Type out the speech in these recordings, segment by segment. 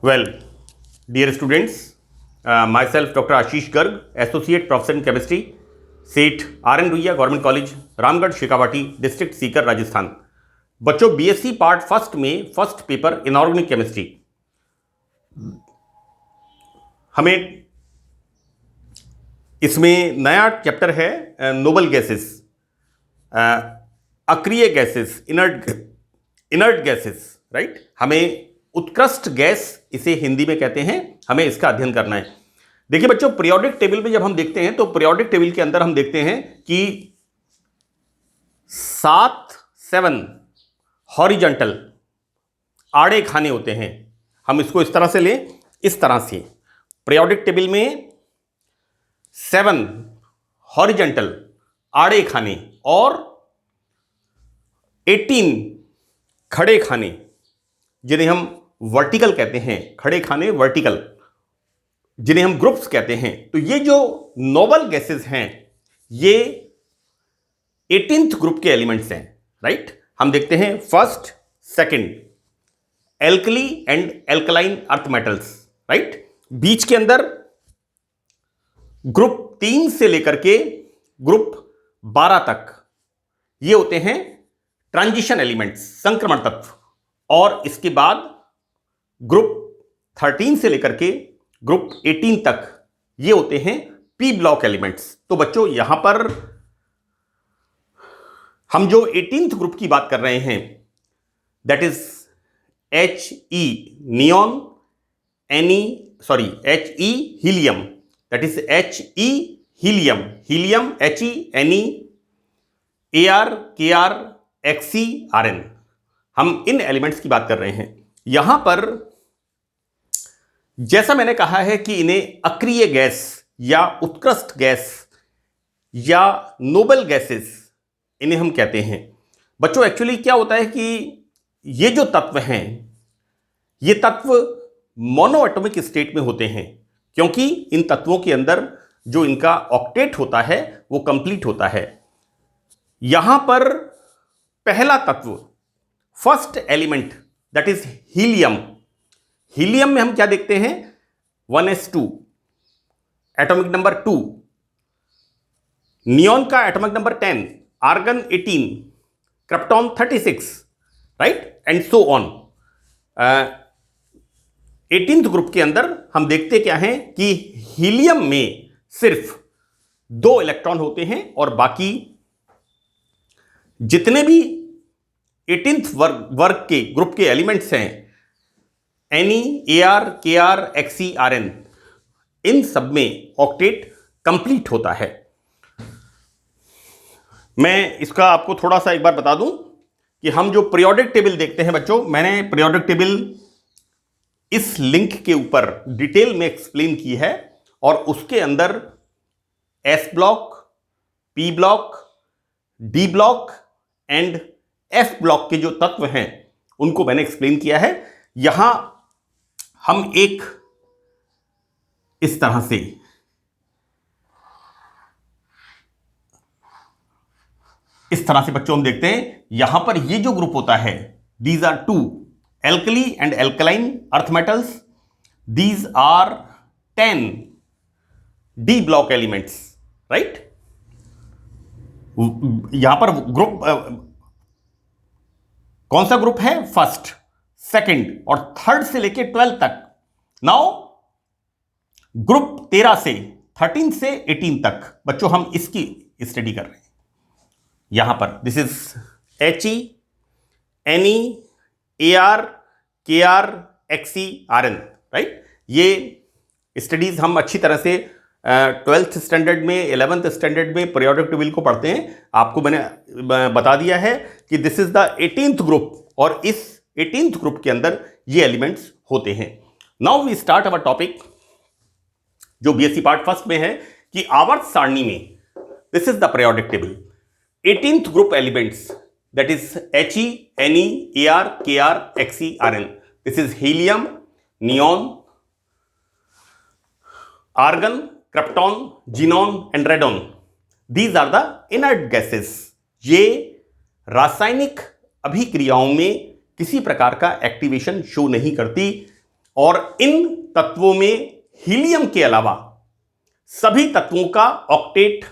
Well, dear students, myself Dr. Ashish Garg, Associate Professor in Chemistry, Seth RN Ruia government college, Ramgarh, Shekhawati, district Sikar, Rajasthan. बच्चों, BSc part first में first paper inorganic chemistry, हमें इसमें नया chapter है noble gases, अक्रिय gases, inert gases, right. हमें उत्कृष्ट gas इसे हिंदी में कहते हैं, हमें इसका अध्ययन करना है। देखिए बच्चों, पीरियोडिक टेबल में जब हम देखते हैं तो पीरियोडिक टेबल के अंदर हम देखते हैं कि 7 हॉरिजॉन्टल आड़े खाने होते हैं। हम इसको इस तरह से लें, इस तरह से पीरियोडिक टेबल में 7 हॉरिजॉन्टल आड़े खाने और 18 खड़े खाने, जिन्हें हम वर्टिकल कहते हैं, खड़े खाने वर्टिकल, जिन्हें हम ग्रुप्स कहते हैं। तो ये जो नोबल गैसेस हैं ये 18th ग्रुप के एलिमेंट्स हैं, राइट। हम देखते हैं first, second, alkali and alkaline earth metals, right. बीच के अंदर ग्रुप 3 से लेकर के ग्रुप 12 तक ये होते हैं ट्रांजिशन एलिमेंट्स, संक्रमण तत्व। और इसके बाद ग्रुप 13 से लेकर के ग्रुप 18 तक ये होते हैं पी ब्लॉक एलिमेंट्स। तो बच्चों, यहां पर हम जो 18th ग्रुप की बात कर रहे हैं, that is He neon, He helium, that is He helium, helium He, Ne, Ar, Kr, Xc, Rn, हम इन एलिमेंट्स की बात कर रहे हैं। यहां पर जैसा मैंने कहा है कि इन्हें अक्रिय गैस या उत्कृष्ट गैस या नोबल गैसेस इन्हें हम कहते हैं। बच्चों, एक्चुअली क्या होता है कि ये जो तत्व हैं ये तत्व मोनो एटॉमिक स्टेट में होते हैं, क्योंकि इन तत्वों के अंदर जो इनका ऑक्टेट होता है वो कंप्लीट होता है। यहां पर पहला तत्व, first element, that is helium. Helium में हम क्या देखते हैं? 1s2, एटॉमिक नंबर 2, नियॉन का atomic number 10, argon 18, krypton 36, right, and so on. 18th group के अंदर हम देखते क्या हैं कि हीलियम में सिर्फ 2 इलेक्ट्रॉन होते हैं और बाकी जितने भी 18th वर्ग के ग्रुप के एलिमेंट्स हैं, Ne, Ar, Kr, Xc, Rn, इन सब में ऑक्टेट कंप्लीट होता है। मैं इसका आपको थोड़ा सा एक बार बता दूं कि हम जो पीरियोडिक टेबल देखते हैं बच्चों, मैंने पीरियोडिक टेबल इस लिंक के ऊपर डिटेल में एक्सप्लेन की है और उसके अंदर S block, P block, D block and F block के जो तत्व हैं उनको मैंने एक्सप्लेन किया है। यहां हम एक इस तरह से बच्चों हम देखते हैं, यहां पर ये जो ग्रुप होता है, these are 2 alkali and alkaline earth metals, these are 10 D block elements, right. यहां पर ग्रुप कौन सा ग्रुप है? फर्स्ट, सेकंड और थर्ड से लेके 12 तक। नाउ ग्रुप 13 से 18 से 18 तक बच्चों हम इसकी स्टडी कर रहे हैं। यहां पर this is He, Ne, Ar, Kr, Xc, Rn, right. ये स्टडीज हम अच्छी तरह से 12th स्टैंडर्ड में, 11th स्टैंडर्ड में पीरियोडिक टेबल को पढ़ते हैं। आपको मैंने बता दिया है कि this is the 18th group और इस 18th ग्रुप के अंदर ये एलिमेंट्स होते हैं। Now we start our topic, जो बीएससी पार्ट फर्स्ट में है कि आवर्त सारणी में this is the periodic table. 18th group elements, that is He, Ne, Ar, Kr, Xc, Rn, this is helium, neon, argon, krypton, xenon and radon. These are the inert gases. ये रासायनिक अभिक्रियाओं में किसी प्रकार का एक्टिवेशन शो नहीं करती, और इन तत्वों में हीलियम के अलावा सभी तत्वों का ऑक्टेट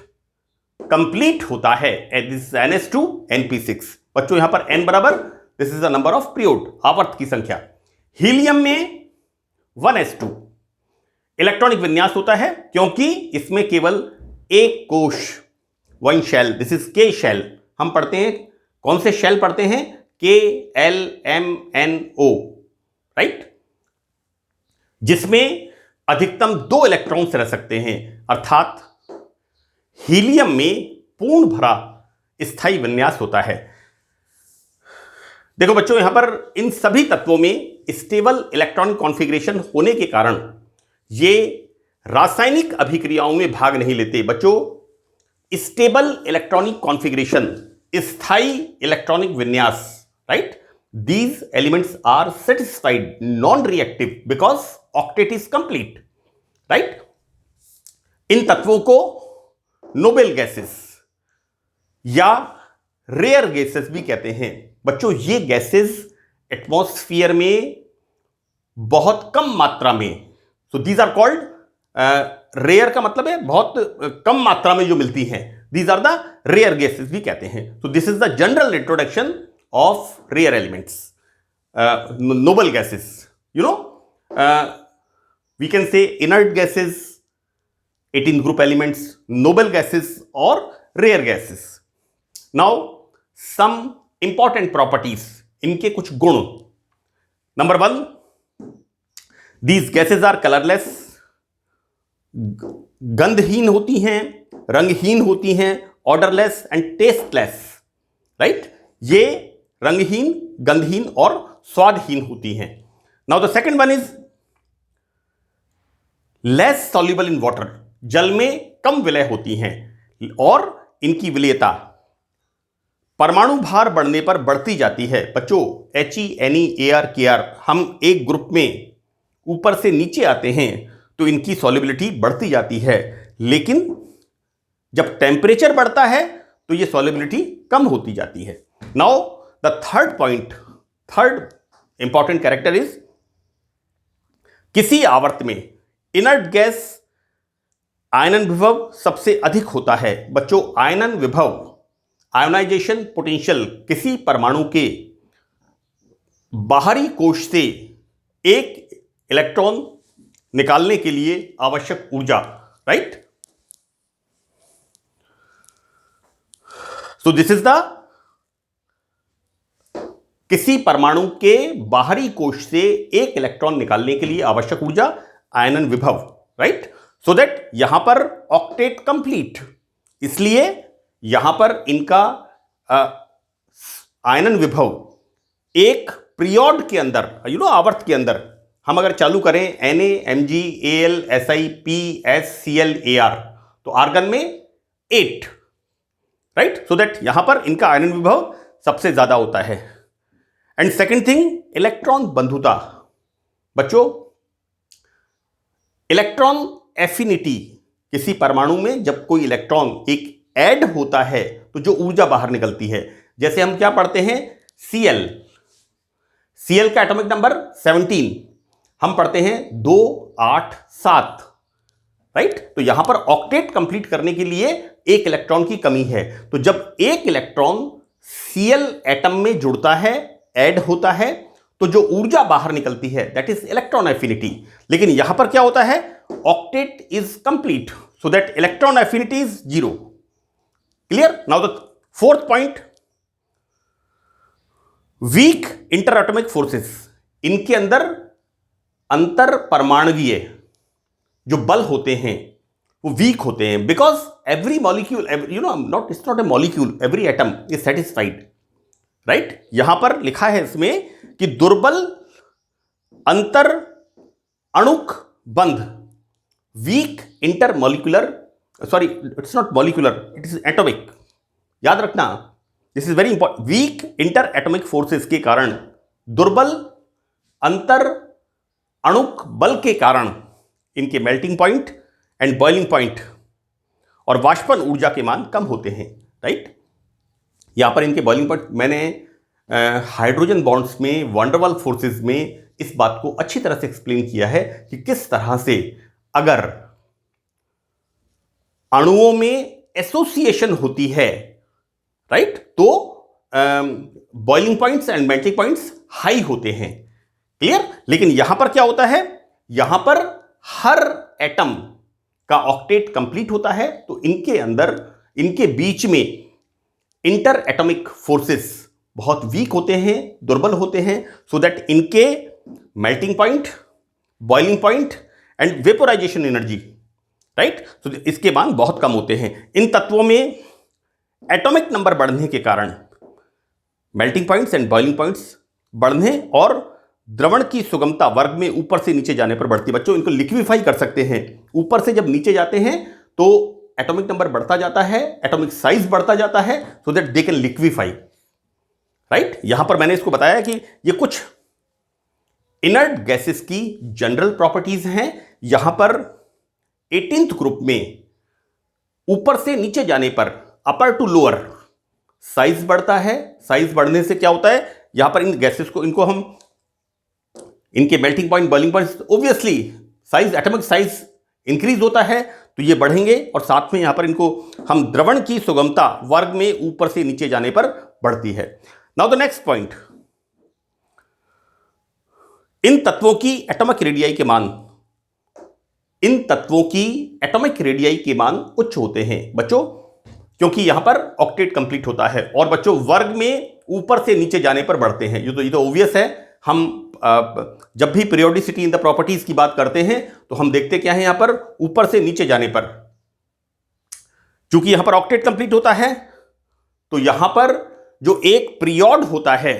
कंप्लीट होता है। This NH2 NP6। बच्चों यहां पर n बराबर, this is the number of period, आवर्त की संख्या। हीलियम में 1s2 इलेक्ट्रॉनिक विन्यास होता है क्योंकि इसमें केवल एक कोश, वन शेल, दिस इज के शेल। हम पढ़ते हैं, कौन से शेल पढ़ते हैं? KLMNO, राइट, जिसमें अधिकतम 2 इलेक्ट्रॉन्स रह सकते हैं। अर्थात हीलियम में पूर्ण भरा स्थायी विन्यास होता है। देखो बच्चों, यहां पर इन सभी तत्वों में स्टेबल इलेक्ट्रॉनिक कॉन्फ़िगरेशन होने के कारण ये रासायनिक अभिक्रियाओं में भाग नहीं लेते। बच्चों, स्टेबल इलेक्ट्रॉनिक कॉन्फ़िगरेशन, स्थायी इलेक्ट्रॉनिक विन्यास, right, these elements are satisfied, non-reactive because octet is complete, right? इन तत्वों को नोबेल गैसेस या रेयर गैसेस भी कहते हैं। बच्चों, ये गैसेस एटमॉस्फेयर में बहुत कम मात्रा में, so these are called, rare का मतलब है बहुत कम मात्रा में जो मिलती हैं, these are the rare gases भी कहते हैं। So this is the general introduction of rare elements, noble gases. You know, we can say inert gases, 18 group elements, noble gases or rare gases. Now, some important properties, इनके कुछ गुण। Number 1, these gases are colorless, गंधहीन होती हैं, रंगहीन होती हैं, odorless and tasteless, right? ये रंगहीन, गंधहीन और स्वादहीन होती हैं। Now the second one is less soluble in water, जल में कम विलय होती हैं और इनकी विलयता परमाणु भार बढ़ने पर बढ़ती जाती है। बच्चों, HeNeArKr, हम एक ग्रुप में ऊपर से नीचे आते हैं तो इनकी सॉल्युबिलिटी बढ़ती जाती है, लेकिन जब टेम्परेचर बढ़ता है तो ये सॉल्युबिलिटी कम होती जाती है। Now the third point, third important character is, किसी आवर्त में इनर्ट गैस आयनन विभव सबसे अधिक होता है। बच्चों, आयनन विभव, आयोनाइजेशन पोटेंशियल, किसी परमाणु के बाहरी कोश से एक इलेक्ट्रॉन निकालने के लिए आवश्यक ऊर्जा, right? So this is the, किसी परमाणु के बाहरी कोश से एक इलेक्ट्रॉन निकालने के लिए आवश्यक ऊर्जा, आयनन विभव, राइट? सो दैट यहां पर ऑक्टेट कंप्लीट, इसलिए यहां पर इनका आयनन विभव एक पीरियड के अंदर, आवर्त के अंदर हम अगर चालू करें Na, Mg, Al, Si, P, S, Cl, Ar, तो आर्गन में 8, राइट? सो दैट यहां पर इनका आयनन विभव सबसे ज्यादा होता है। एंड सेकेंड थिंग, इलेक्ट्रॉन बंधुता। बच्चों, इलेक्ट्रॉन एफिनिटी, किसी परमाणु में जब कोई इलेक्ट्रॉन एक ऐड होता है तो जो ऊर्जा बाहर निकलती है, जैसे हम क्या पढ़ते हैं, Cl का एटॉमिक नंबर 17, हम पढ़ते हैं 2, 8, 7, राइट? तो यहां पर ऑक्टेट कंप्लीट करने के लिए एक इलेक्ट्रॉन की कमी है। तो जब एक इलेक्ट्रॉन Cl एटम में जुड़ता है, ऐड होता है, तो जो ऊर्जा बाहर निकलती है दैट इज इलेक्ट्रॉन एफिनिटी। लेकिन यहां पर क्या होता है, octet is complete, so that electron affinity is 0। Clear? Now the fourth point, weak inter atomic forces, इनके अंदर अंतर परमाणुकीय जो बल होते हैं वो वीक होते हैं, because every molecule, it's not a molecule, every atom is satisfied, right? यहां पर लिखा है इसमें कि दुर्बल अंतर अणुक बंध, weak inter molecular, sorry it's not molecular, it is atomic, याद रखना, this is very important. Weak inter atomic forces के कारण, दुर्बल अंतर अणुक बल के कारण इनके melting point and boiling point और वाष्पन ऊर्जा के मान कम होते हैं, राइट? यहां पर इनके बॉइलिंग पॉइंट, मैंने हाइड्रोजन बॉन्ड्स में, वंडरवाल फोर्सेस में इस बात को अच्छी तरह से एक्सप्लेन किया है कि किस तरह से अगर अणुओं में एसोसिएशन होती है, राइट, तो boiling points and melting points high होते हैं। क्लियर? लेकिन यहां पर क्या होता है, यहां पर हर एटम का ऑक्टेट कंप्लीट होता है, तो इनके अंदर, इनके बीच में इंटर एटॉमिक फोर्सेस बहुत वीक होते हैं, दुर्बल होते हैं, सो दैट इनके melting point, boiling point and vaporisation energy, right, तो इसके मान बहुत कम होते हैं। इन तत्वों में एटॉमिक नंबर बढ़ने के कारण melting points and boiling points बढ़ने और द्रवण की सुगमता वर्ग में ऊपर से नीचे जाने पर बढ़ती है। बच्चों, इनको लिक्विफाई कर सकते हैं। ऊपर से जब नीचे जाते हैं तो एटॉमिक नंबर बढ़ता जाता है, एटॉमिक साइज बढ़ता जाता है, so that they can liquefy, right. यहां पर मैंने इसको बताया कि ये कुछ इनर्ट गैसेस की जनरल प्रॉपर्टीज हैं। यहां पर 18th ग्रुप में ऊपर से नीचे जाने पर, अपर टू लोअर, साइज बढ़ता है। साइज बढ़ने से क्या होता है, यहां पर इन गैसेस को, इनको हम, इनके melting point, boiling point, obviously size, atomic size increase होता है, तो ये बढ़ेंगे और साथ में यहां पर इनको हम द्रवण की सुगमता वर्ग में ऊपर से नीचे जाने पर बढ़ती है। नाउ द नेक्स्ट पॉइंट, इन तत्वों की एटॉमिक रेडियाई के मान, इन तत्वों की एटॉमिक रेडियाई के मान उच्च होते हैं बच्चों, क्योंकि यहां पर ऑक्टेट कंप्लीट होता है और बच्चों वर्ग में ऊपर से नीचे जाने पर बढ़ते हैं। ये तो ऑब्वियस है। हम जब भी पीरियोडिसिटी इन द प्रॉपर्टीज की बात करते हैं तो हम देखते क्या है, यहां पर ऊपर से नीचे जाने पर, चूंकि यहां पर ऑक्टेट कंप्लीट होता है, तो यहां पर जो एक पीरियड होता है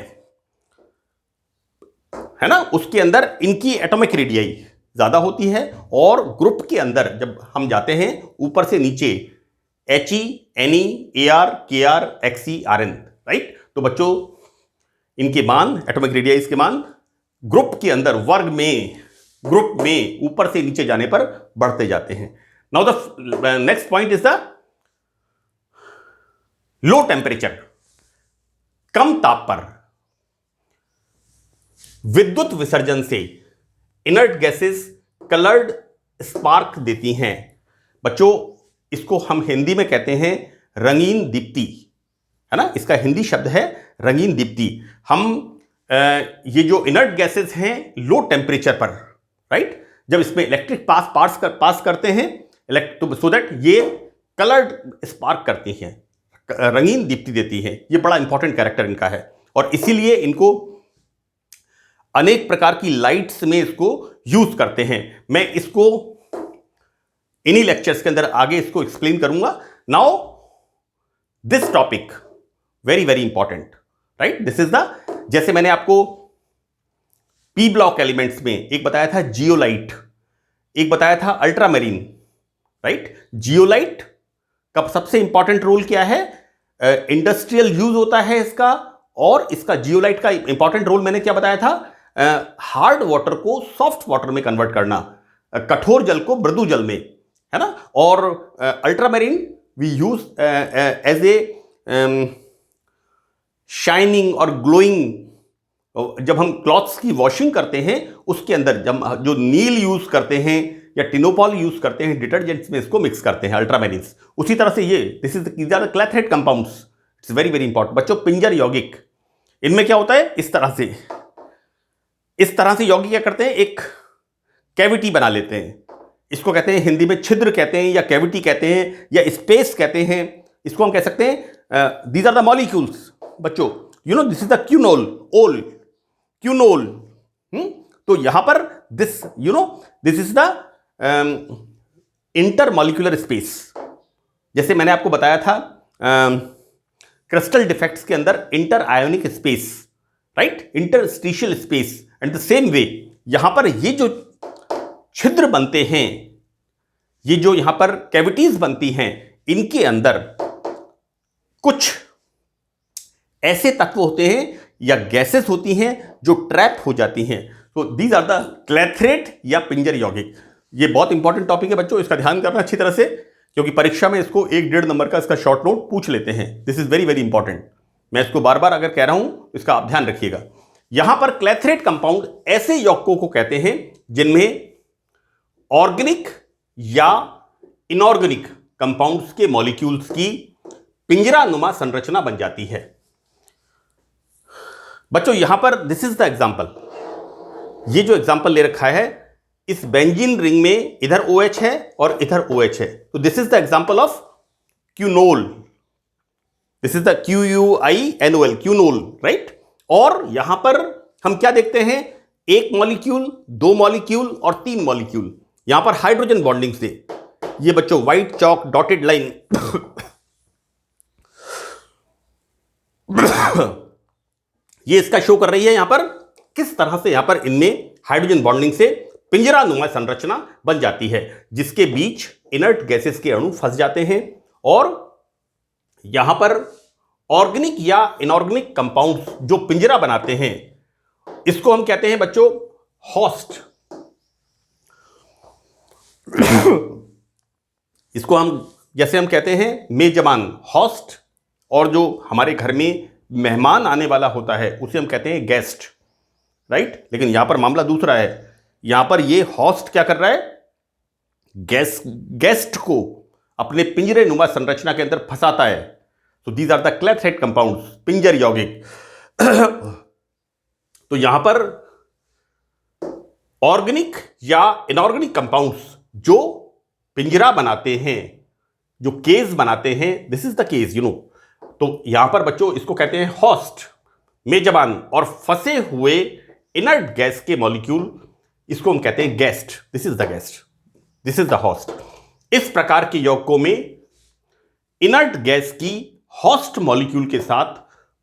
ना, उसके अंदर इनकी एटॉमिक रेडियाई ज्यादा होती है और ग्रुप के अंदर जब हम जाते हैं ऊपर से नीचे, He, Ne, Ar, Kr, Xe, Rn, right. तो बच्चों, इनके मान, एटॉमिक रेडियाई के मान ग्रुप के अंदर, वर्ग में, ग्रुप में ऊपर से नीचे जाने पर बढ़ते जाते हैं। Now the next point is the low temperature, कम ताप पर विद्युत विसर्जन से इनर्ट गैसेस कलर्ड स्पार्क देती हैं। बच्चों, इसको हम हिंदी में कहते हैं रंगीन दीप्ति, है ना, इसका हिंदी शब्द है रंगीन दीप्ति। हम ये जो इनर्ट गैसेस हैं लो टेम्परेचर पर, राइट, जब इसमें इलेक्ट्रिक पास करते हैं, सो दैट ये कलर्ड स्पार्क करती हैं, रंगीन दीप्ति देती है। ये बड़ा इंपॉर्टेंट कैरेक्टर इनका है और इसीलिए इनको अनेक प्रकार की लाइट्स में इसको यूज करते हैं। मैं इसको इन्हीं लेक्चर्स के अंदर आगे इसको एक्सप्लेन करूंगा। Now this topic very very important, right, this is the, जैसे मैंने आपको पी ब्लॉक एलिमेंट्स में एक बताया था जियोलाइट, एक बताया था अल्ट्रामेरीन, राइट। जियोलाइट का सबसे इंपॉर्टेंट रोल क्या है, इंडस्ट्रियल यूज होता है इसका, और इसका जियोलाइट का इंपॉर्टेंट रोल मैंने क्या बताया था, हार्ड वाटर को सॉफ्ट वाटर में कन्वर्ट करना, कठोर जल को मृदु जल में, है ना। और ultramarine we use as a shining और ग्लोइंग, जब हम क्लॉथ्स की वॉशिंग करते हैं उसके अंदर जब जो नील यूज करते हैं या टिनोपॉल यूज करते हैं डिटर्जेंट्स में, इसको मिक्स करते हैं अल्ट्रामेरीन्स। उसी तरह से ये these are the clathrate compounds, it's very very important. बच्चों, पिंजर यौगिक, इनमें क्या होता है, इस तरह से यौगिक क्या करते हैं, एक कैविटी बना लेते हैं। इसको कहते हैं हिंदी में छिद्र कहते हैं, या कैविटी कहते हैं, या स्पेस कहते हैं। इसको हम कह सकते हैं दीज आर द मॉलिक्यूल्स। बच्चों, you know this is the quinol, quinol. तो यहां पर this, you know, this is the intermolecular space. जैसे मैंने आपको बताया था क्रिस्टल डिफेक्ट्स के अंदर interionic space, right, interstitial space, and the same way यहां पर ये जो छिद्र बनते हैं, ये जो यहां पर कैविटीज बनती हैं, इनके अंदर कुछ ऐसे तत्व होते हैं या गैसेस होती हैं जो ट्रैप हो जाती हैं। तो दीज आर द क्लैथरेट या पिंजर यौगिक। ये बहुत इंपॉर्टेंट टॉपिक है बच्चों, इसका ध्यान करना अच्छी तरह से, क्योंकि परीक्षा में इसको 1-1.5 नंबर का इसका शॉर्ट नोट पूछ लेते हैं। This is very very important. मैं इसको बार बार अगर कह रहा हूं, इसका आप ध्यान रखिएगा। यहां पर क्लैथरेट कंपाउंड ऐसे यौगिकों को कहते हैं जिनमें ऑर्गेनिक या इनऑर्गेनिक कंपाउंड्स के मॉलिक्यूल्स की पिंजरानुमा संरचना बन जाती है। बच्चों यहां पर दिस इज द एग्जांपल, ये जो एग्जांपल ले रखा है, इस बेंजीन रिंग में इधर OH है और इधर OH है, तो this is the example of quinol, this is the QUINOL, quinol, right. और यहां पर हम क्या देखते हैं, एक मॉलिक्यूल, दो मॉलिक्यूल और तीन मॉलिक्यूल, यहां पर हाइड्रोजन बॉन्डिंग से, ये बच्चों व्हाइट चौक डॉटेड लाइन ये इसका शो कर रही है यहां पर किस तरह से यहां पर इनमें हाइड्रोजन बॉन्डिंग से पिंजरानुमा संरचना बन जाती है, जिसके बीच इनर्ट गैसेस के अणु फंस जाते हैं और यहां पर ऑर्गेनिक या इनऑर्गेनिक कंपाउंड्स जो पिंजरा बनाते हैं, इसको हम कहते हैं बच्चों होस्ट। इसको हम जैसे हम कहते हैं मेजबान, होस्ट, और जो हमारे घर में मेहमान आने वाला होता है उसे हम कहते हैं गेस्ट, राइट। लेकिन यहां पर मामला दूसरा है, यहां पर ये होस्ट क्या कर रहा है, गेस्ट को अपने पिंजरे नुमा संरचना के अंदर फंसाता है। तो these are the clathrate compounds, पिंजर यौगिक। तो यहां पर ऑर्गेनिक या इनऑर्गेनिक कंपाउंड्स जो पिंजरा बनाते हैं, जो केज बनाते हैं, this is the cage, you know. तो यहां पर बच्चों इसको कहते हैं होस्ट, मेजबान, और फंसे हुए इनर्ट गैस के मॉलिक्यूल, इसको हम कहते हैं guest, this is the guest, this is the host. इस प्रकार के यौगिकों में इनर्ट गैस की होस्ट मॉलिक्यूल के साथ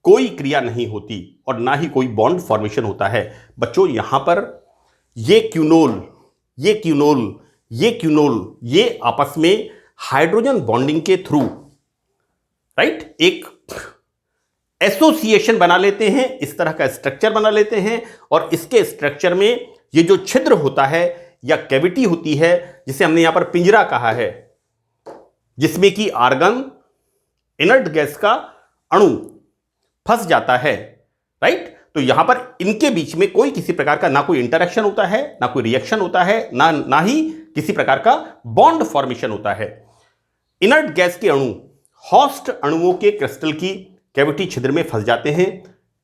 कोई क्रिया नहीं होती और ना ही कोई बॉन्ड फॉर्मेशन होता है। बच्चों यहां पर ये क्यूनोल, ये क्यूनोल, ये क्यूनोल, ये आपस में हाइड्रोजन बॉन्डिंग के थ्रू, राइट, एक एसोसिएशन बना लेते हैं, इस तरह का स्ट्रक्चर बना लेते हैं, और इसके स्ट्रक्चर में ये जो छिद्र होता है या कैविटी होती है, जिसे हमने यहां पर पिंजरा कहा है, जिसमें कि आर्गन, इनर्ट गैस का अणु फंस जाता है, राइट। तो यहां पर इनके बीच में कोई किसी प्रकार का ना कोई इंटरेक्शन होता है, ना कोई रिएक्शन होता है, ना ही किसी प्रकार का बॉन्ड फॉर्मेशन होता है। इनर्ट गैस के अणु होस्ट अणुओं के क्रिस्टल की कैविटी छिद्र में फंस जाते हैं,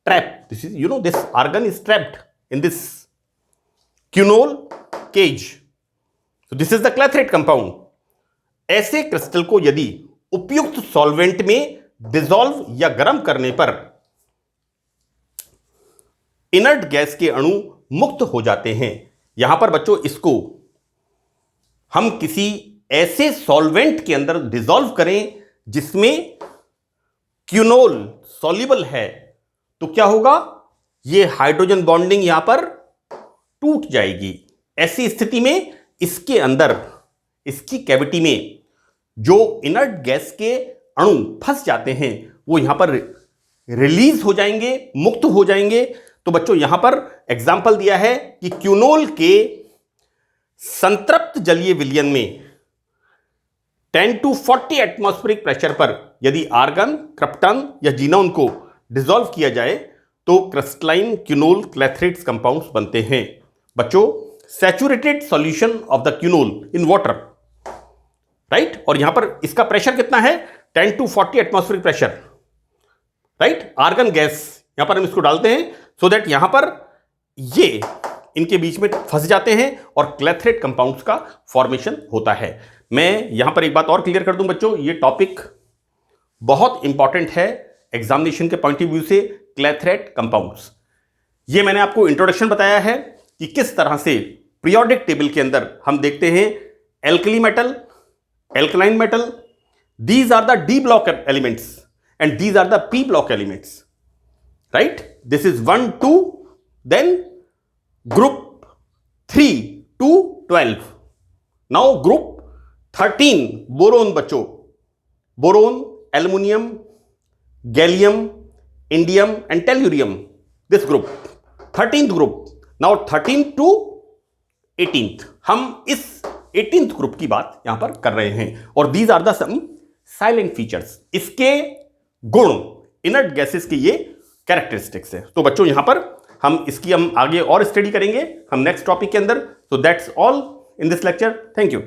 trap, this is, you know, this argon is trapped in this quinol cage, so this is the clathrate compound। ऐसे क्रिस्टल को यदि उपयुक्त सॉल्वेंट में डिसॉल्व या गर्म करने पर इनर्ट गैस के अणु मुक्त हो जाते हैं। यहां पर बच्चों इसको हम किसी ऐसे सॉल्वेंट के अंदर डिसॉल्व करें जिसमें क्यूनोल सॉल्युबल है, तो क्या होगा, ये हाइड्रोजन बॉन्डिंग यहां पर टूट जाएगी। ऐसी स्थिति में इसके अंदर, इसकी कैविटी में जो इनर्ट गैस के अणु फंस जाते हैं वो यहां पर रिलीज हो जाएंगे, मुक्त हो जाएंगे। तो बच्चों यहां पर एग्जाम्पल दिया है कि क्यूनोल के संतृप्त जलीय विलयन में 10 to 40 एटमॉस्फेरिक प्रेशर पर यदि आर्गन, क्रिप्टन या जीनोन को डिसॉल्व किया जाए तो क्रिस्टलाइन क्यूनोल क्लैथरेट्स कंपाउंड्स बनते हैं। बच्चों saturated solution of the quinol in water, right, और यहां पर इसका प्रेशर कितना है, 10 to 40 atmospheric pressure, right. Argon gas यहां पर हम इसको डालते हैं सो दैट यहां पर ये इनके बीच में फंस जाते हैं और क्लैथरेट कंपाउंड्स का फॉर्मेशन होता है। मैं यहां पर एक बात और क्लियर कर दूं बच्चों, ये टॉपिक बहुत इंपॉर्टेंट है एग्जामिनेशन के पॉइंट ऑफ व्यू से, क्लैथरेट कंपाउंड्स। ये मैंने आपको इंट्रोडक्शन बताया है कि किस तरह से पीरियोडिक टेबल के अंदर हम देखते हैं alkali metal, alkaline metal, these are the D block elements and these are the P block elements, right. This is 1 2, then group 3 to 12, now group 13 boron बच्चों, boron, aluminium, gallium, indium and tellurium, this group 13th group. Now 13th to 18th, हम इस 18th group की बात यहां पर कर रहे हैं, और these are the some silent features, इसके गुण, इनर्ट गैसेस के ये कैरेक्टरिस्टिक्स है। तो बच्चों यहां पर हम इसकी हम आगे और स्टडी करेंगे हम नेक्स्ट टॉपिक के अंदर. So that's all in this lecture. Thank you.